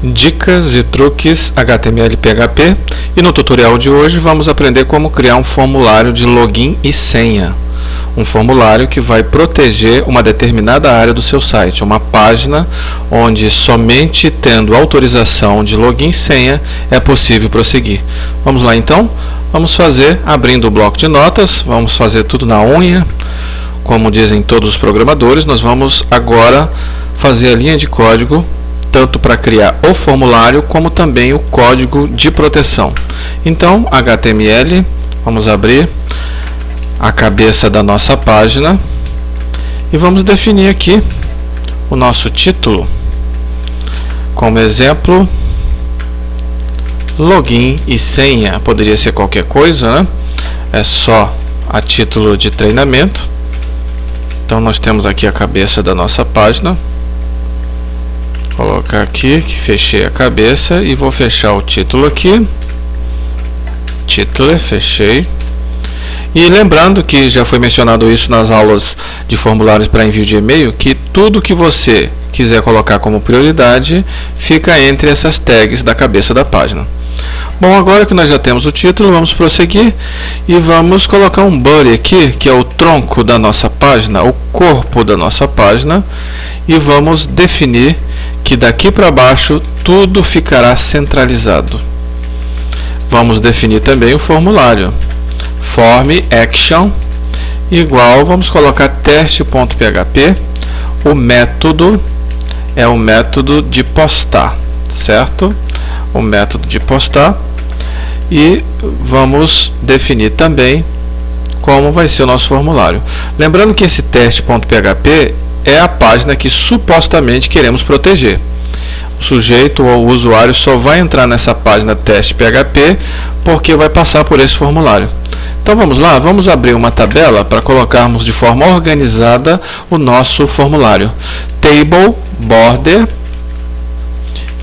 Dicas e truques HTML e PHP, e no tutorial de hoje vamos aprender como criar um formulário de login e senha. Um formulário que vai proteger uma determinada área do seu site, uma página onde somente tendo autorização de login e senha é possível prosseguir. Vamos lá então? Vamos fazer abrindo o bloco de notas, vamos fazer tudo na unha, como dizem todos os programadores. Nós vamos agora fazer a linha de código tanto para criar o formulário como também o código de proteção. Então, HTML, vamos abrir a cabeça da nossa página e vamos definir aqui o nosso título. Como exemplo, login e senha. Poderia ser qualquer coisa, né? É só a título de treinamento. Então nós temos aqui a cabeça da nossa página. Vou colocar aqui que fechei a cabeça e vou fechar o título aqui. Título, fechei. E lembrando que já foi mencionado isso nas aulas de formulários para envio de e-mail, que tudo que você quiser colocar como prioridade fica entre essas tags da cabeça da página. Bom, agora que nós já temos o título, vamos prosseguir e vamos colocar um body aqui, que é o tronco da nossa página, o corpo da nossa página, e vamos definir que daqui para baixo tudo ficará centralizado. Vamos definir também o formulário. Form action igual, vamos colocar teste.php. O método é o método de postar, certo? O método de postar. E vamos definir também como vai ser o nosso formulário. Lembrando que esse teste.php é a página que supostamente queremos proteger. O sujeito ou o usuário só vai entrar nessa página teste.php porque vai passar por esse formulário. Então vamos lá, vamos abrir uma tabela para colocarmos de forma organizada o nosso formulário. Table border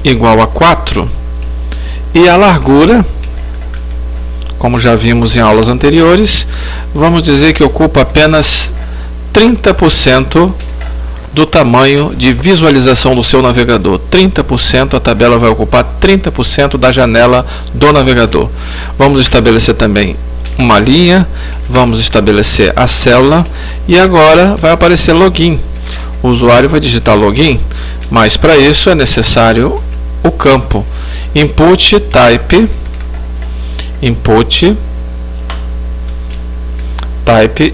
igual a 4 e a largura, como já vimos em aulas anteriores, vamos dizer que ocupa apenas 30% do tamanho de visualização do seu navegador. 30%, a tabela vai ocupar 30% da janela do navegador. Vamos estabelecer também uma linha, vamos estabelecer a célula e agora vai aparecer login. O usuário vai digitar login, mas para isso é necessário o campo input type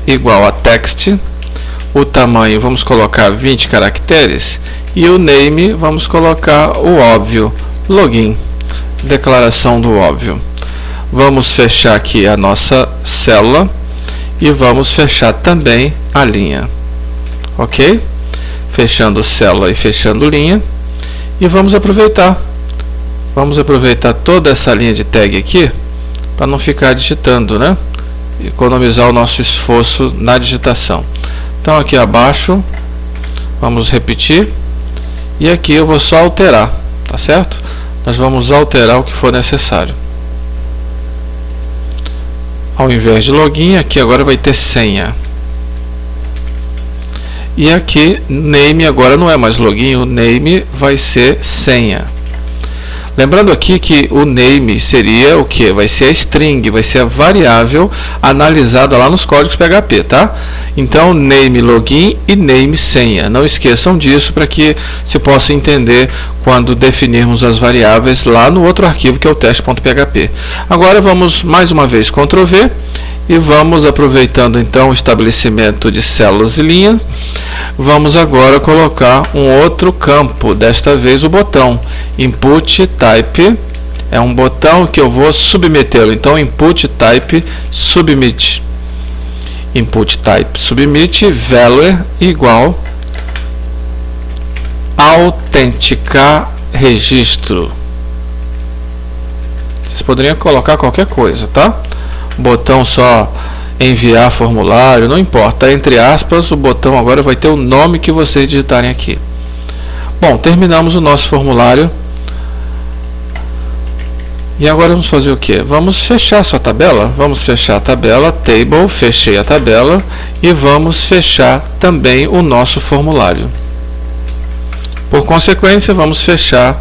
igual a text. O tamanho vamos colocar 20 caracteres e o name vamos colocar o óbvio, login, declaração do óbvio. Vamos fechar aqui a nossa célula e vamos fechar também a linha, ok? Fechando célula e fechando linha, e vamos aproveitar toda essa linha de tag aqui para não ficar digitando, né? Economizar o nosso esforço na digitação. Então aqui abaixo, vamos repetir, e aqui eu vou só alterar, tá certo? Nós vamos alterar o que for necessário. Ao invés de login, aqui agora vai ter senha. E aqui, name agora não é mais login, o name vai ser senha. Lembrando aqui que o name seria o que? Vai ser a string, vai ser a variável analisada lá nos códigos PHP, tá? Então, name login e name senha. Não esqueçam disso para que se possa entender quando definirmos as variáveis lá no outro arquivo que é o teste.php. Agora vamos mais uma vez Ctrl V e vamos, aproveitando então o estabelecimento de células e linhas, vamos agora colocar um outro campo, desta vez o botão input type. É um botão que eu vou submetê-lo, então input type submit. Input type submit value igual autenticar registro. Vocês poderiam colocar qualquer coisa, tá? Botão só enviar formulário, não importa, entre aspas, o botão agora vai ter o nome que vocês digitarem aqui. Bom, terminamos o nosso formulário. E agora vamos fazer o que? Vamos fechar essa tabela. Vamos fechar a tabela, table, fechei a tabela e vamos fechar também o nosso formulário. Por consequência, vamos fechar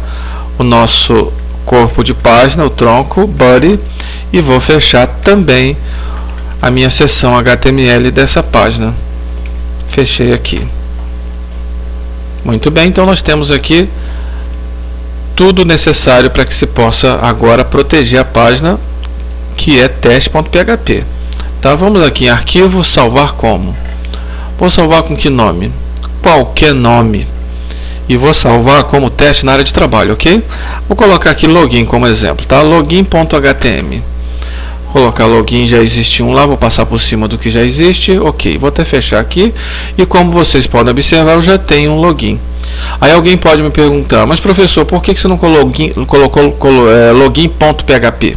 o nosso corpo de página, o tronco, body, e vou fechar também a minha seção HTML dessa página. Fechei aqui. Muito bem, então nós temos aqui tudo necessário para que se possa agora proteger a página, que é teste.php. Tá, vamos aqui em arquivo, salvar como. Vou salvar com que nome? Qualquer nome. E vou salvar como teste na área de trabalho, ok? Vou colocar aqui login como exemplo, tá? Login.htm. Vou colocar login, já existe um lá, vou passar por cima do que já existe, ok. Vou até fechar aqui, e como vocês podem observar, eu já tenho um login. Aí alguém pode me perguntar, mas professor, por que você não colocou login.php?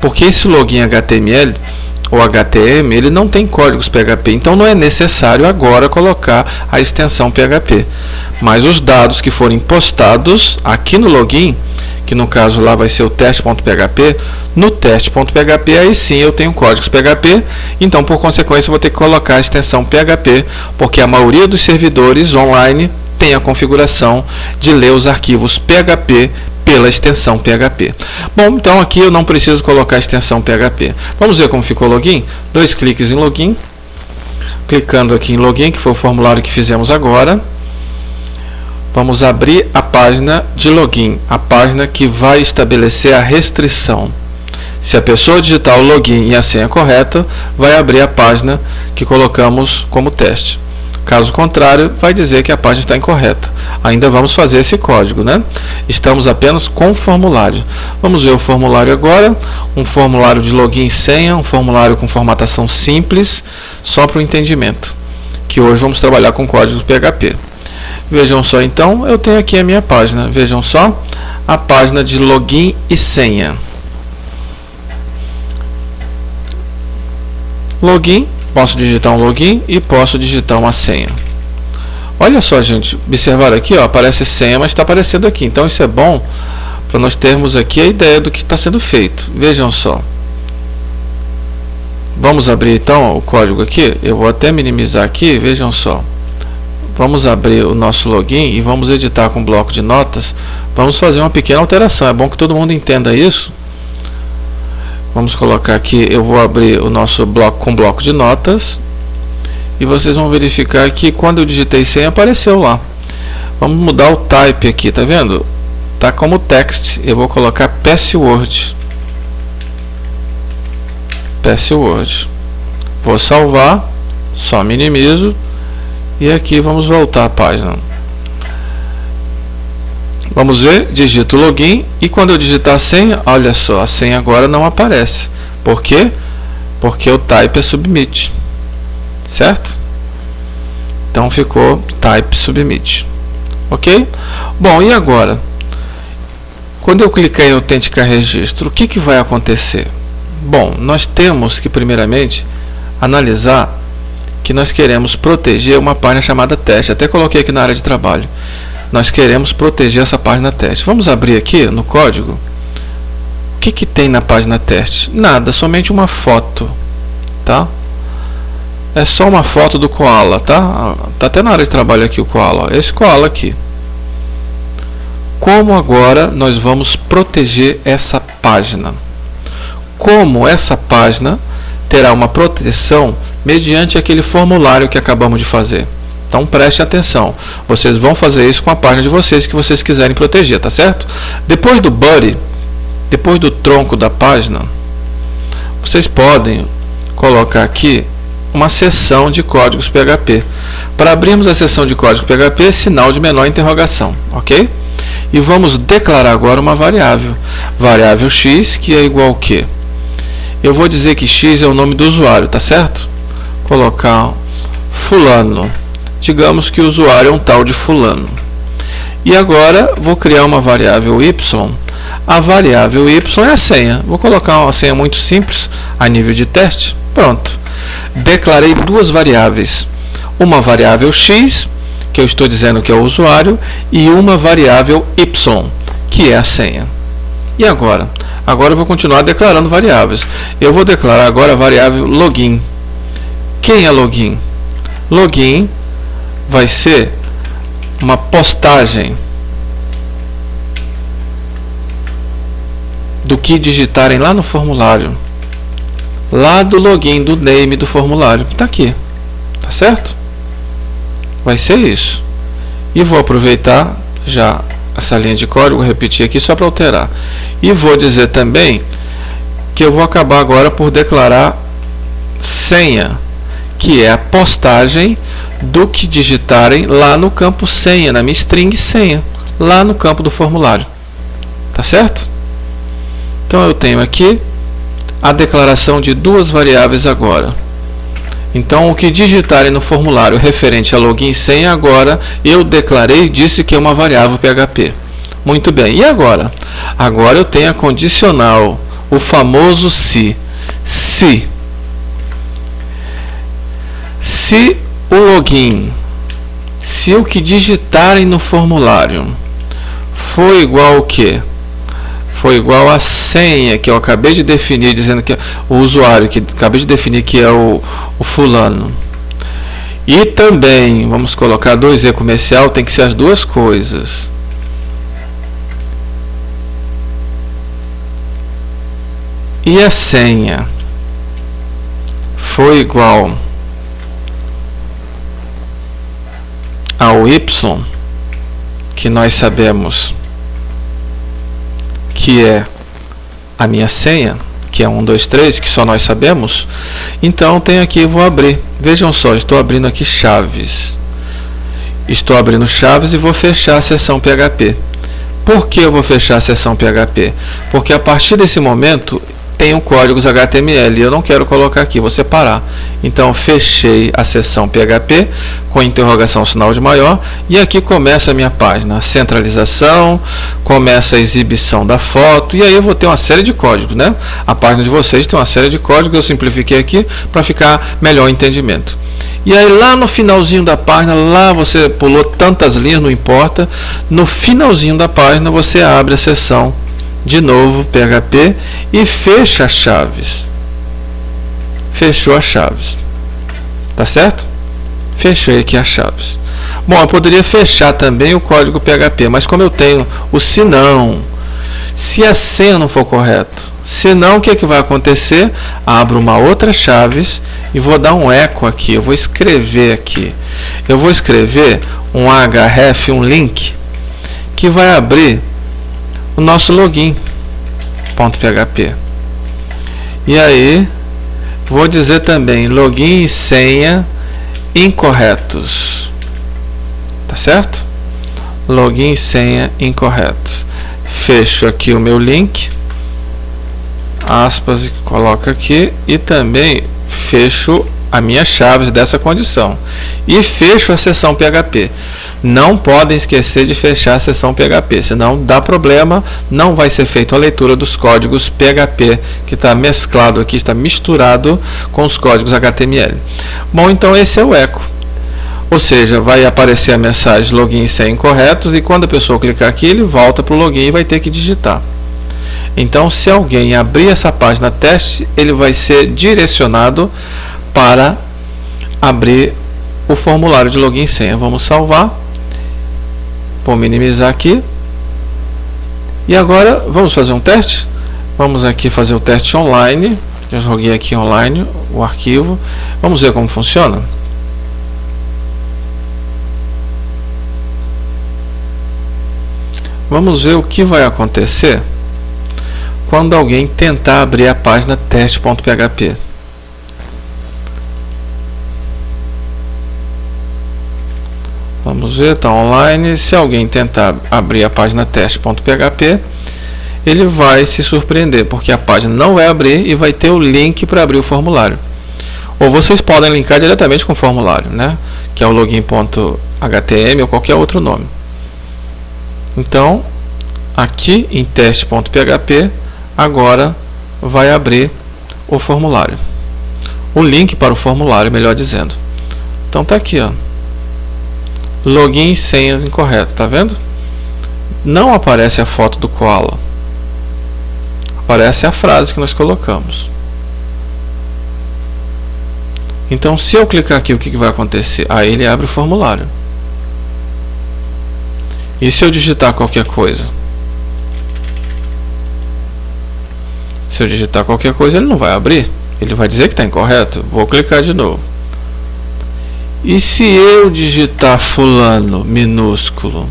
Porque esse login HTML ou HTML, ele não tem códigos PHP, então não é necessário agora colocar a extensão PHP. Mas os dados que forem postados aqui no login, que no caso lá vai ser o teste.php, no teste.php aí sim eu tenho códigos PHP, então por consequência eu vou ter que colocar a extensão PHP, porque a maioria dos servidores online tem a configuração de ler os arquivos PHP pela extensão PHP. Bom, então aqui eu não preciso colocar a extensão PHP. Vamos ver como ficou o login? 2 cliques em login. Clicando aqui em login, que foi o formulário que fizemos agora. Vamos abrir a página de login, a página que vai estabelecer a restrição. Se a pessoa digitar o login e a senha correta, vai abrir a página que colocamos como teste. Caso contrário, vai dizer que a página está incorreta. Ainda vamos fazer esse código, né? Estamos apenas com o formulário. Vamos ver o formulário agora. Um formulário de login e senha, um formulário com formatação simples, só para o entendimento. Que hoje vamos trabalhar com códigos PHP. Vejam só, então, eu tenho aqui a minha página. Vejam só, a página de login e senha. Login. Posso digitar um login e posso digitar uma senha. Olha só, gente, observar aqui, ó, aparece senha, mas está aparecendo aqui. Então isso é bom para nós termos aqui a ideia do que está sendo feito. Vejam só. Vamos abrir então o código aqui. Eu vou até minimizar aqui, vejam só. Vamos abrir o nosso login e vamos editar com bloco de notas. Vamos fazer uma pequena alteração. É bom que todo mundo entenda isso. Vamos colocar aqui, eu vou abrir o nosso bloco com bloco de notas. E vocês vão verificar que quando eu digitei senha, apareceu lá. Vamos mudar o type aqui, tá vendo? Tá como text, eu vou colocar password. Password. Vou salvar, só minimizo. E aqui vamos voltar à página. Vamos ver, digito login e quando eu digitar a senha, olha só, a senha agora não aparece. Por quê? Porque o type é submit. Certo? Então ficou type submit. Ok? Bom, e agora? Quando eu clicar em autenticar registro, o que vai acontecer? Bom, nós temos que primeiramente analisar que nós queremos proteger uma página chamada teste. Até coloquei aqui na área de trabalho. Nós queremos proteger essa página teste. Vamos abrir aqui no código. O que tem na página teste? Nada, somente uma foto, tá? É só uma foto do koala, tá? Tá até na área de trabalho aqui o koala, ó. Esse koala aqui. Como agora nós vamos proteger essa página? Como essa página terá uma proteção mediante aquele formulário que acabamos de fazer? Então preste atenção, vocês vão fazer isso com a página de vocês que vocês quiserem proteger, tá certo? Depois do body, depois do tronco da página, vocês podem colocar aqui uma seção de códigos PHP. Para abrirmos a seção de código PHP, sinal de menor interrogação, ok? E vamos declarar agora uma variável, variável x, que é igual ao quê? Eu vou dizer que x é o nome do usuário, tá certo? Colocar fulano. Digamos que o usuário é um tal de fulano. E agora vou criar uma variável y. A variável y é a senha. Vou colocar uma senha muito simples a nível de teste. Pronto. Declarei duas variáveis. Uma variável x, que eu estou dizendo que é o usuário, e uma variável y, que é a senha. E agora? Agora eu vou continuar declarando variáveis. Eu vou declarar agora a variável login. Quem é login? Login vai ser uma postagem do que digitarem lá no formulário, lá do login, do name do formulário. Está aqui, tá certo? Vai ser isso. E vou aproveitar já essa linha de código, vou repetir aqui só para alterar. E vou dizer também que eu vou acabar agora por declarar senha, que é a postagem do que digitarem lá no campo senha, na minha string senha, lá no campo do formulário. Tá certo? Então eu tenho aqui a declaração de duas variáveis agora. Então o que digitarem no formulário referente a login e senha, agora eu declarei, disse que é uma variável PHP. Muito bem, e agora? Agora eu tenho a condicional, o famoso se. Se o login, se o que digitarem no formulário for igual ao quê? For igual a senha que eu acabei de definir, dizendo que o usuário que acabei de definir que é o fulano. E também, vamos colocar 2E comercial, tem que ser as duas coisas. E a senha foi igual ao Y, que nós sabemos que é a minha senha, que é 1, 2, 3, que só nós sabemos. Então tem aqui, vou abrir. Vejam só, estou abrindo aqui chaves. Estou abrindo chaves e vou fechar a seção PHP. Por que eu vou fechar a seção PHP? Porque a partir desse momento tenho códigos HTML e eu não quero colocar aqui, vou separar. Então fechei a seção PHP com interrogação sinal de maior e aqui começa a minha página, a centralização, começa a exibição da foto e aí eu vou ter uma série de códigos, né? A página de vocês tem uma série de códigos, eu simplifiquei aqui para ficar melhor o entendimento. E aí lá no finalzinho da página, lá você pulou tantas linhas, não importa, no finalzinho da página você abre a seção de novo PHP e fecha as chaves. Fechou as chaves. Tá certo? Fechei aqui as chaves. Bom, eu poderia fechar também o código PHP, mas como eu tenho o senão, se a senha não for correto, senão o que é que vai acontecer? Abro uma outra chaves e vou dar um eco aqui. Eu vou escrever aqui. Eu vou escrever um href, um link que vai abrir o nosso login.php. E aí vou dizer também login e senha incorretos. Tá certo? Login e senha incorretos. Fecho aqui o meu link, aspas, coloco aqui e também fecho a minha chave dessa condição e fecho a seção PHP. Não podem esquecer de fechar a seção PHP, senão dá problema, não vai ser feita a leitura dos códigos PHP, que está mesclado aqui, está misturado com os códigos HTML. Bom, então esse é o eco. Ou seja, vai aparecer a mensagem login e senha incorretos, e quando a pessoa clicar aqui, ele volta para o login e vai ter que digitar. Então, se alguém abrir essa página teste, ele vai ser direcionado para abrir o formulário de login e senha. Vamos salvar. Vou minimizar aqui. E agora vamos fazer um teste. Vamos aqui fazer o teste online. Eu joguei aqui online o arquivo. Vamos ver como funciona. Vamos ver o que vai acontecer quando alguém tentar abrir a página teste.php. Vamos ver, está online. Se alguém tentar abrir a página teste.php, ele vai se surpreender, porque a página não vai abrir e vai ter o link para abrir o formulário. Ou vocês podem linkar diretamente com o formulário, né? Que é o login.html ou qualquer outro nome. Então, aqui em teste.php, agora vai abrir o formulário. O link para o formulário, melhor dizendo. Então está aqui, ó. Login e senhas incorretas, tá vendo? Não aparece a foto do koala. Aparece a frase que nós colocamos. Então, se eu clicar aqui, o que vai acontecer? Aí ele abre o formulário. E se eu digitar qualquer coisa? Se eu digitar qualquer coisa, ele não vai abrir. Ele vai dizer que está incorreto. Vou clicar de novo. E se eu digitar fulano minúsculo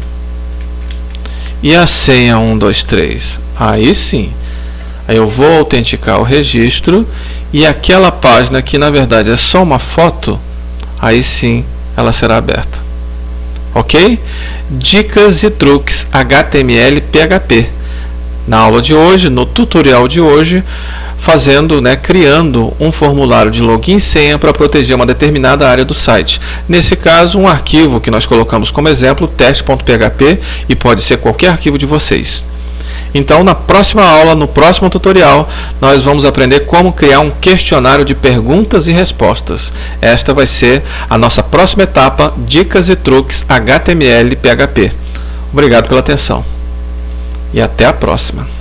e a senha 123? Aí sim. Aí eu vou autenticar o registro e aquela página que na verdade é só uma foto, aí sim ela será aberta. Ok? Dicas e truques HTML e PHP. Na aula de hoje, no tutorial de hoje, criando um formulário de login e senha para proteger uma determinada área do site. Nesse caso, um arquivo que nós colocamos como exemplo, teste.php, e pode ser qualquer arquivo de vocês. Então, na próxima aula, no próximo tutorial, nós vamos aprender como criar um questionário de perguntas e respostas. Esta vai ser a nossa próxima etapa, dicas e truques HTML e PHP. Obrigado pela atenção e até a próxima.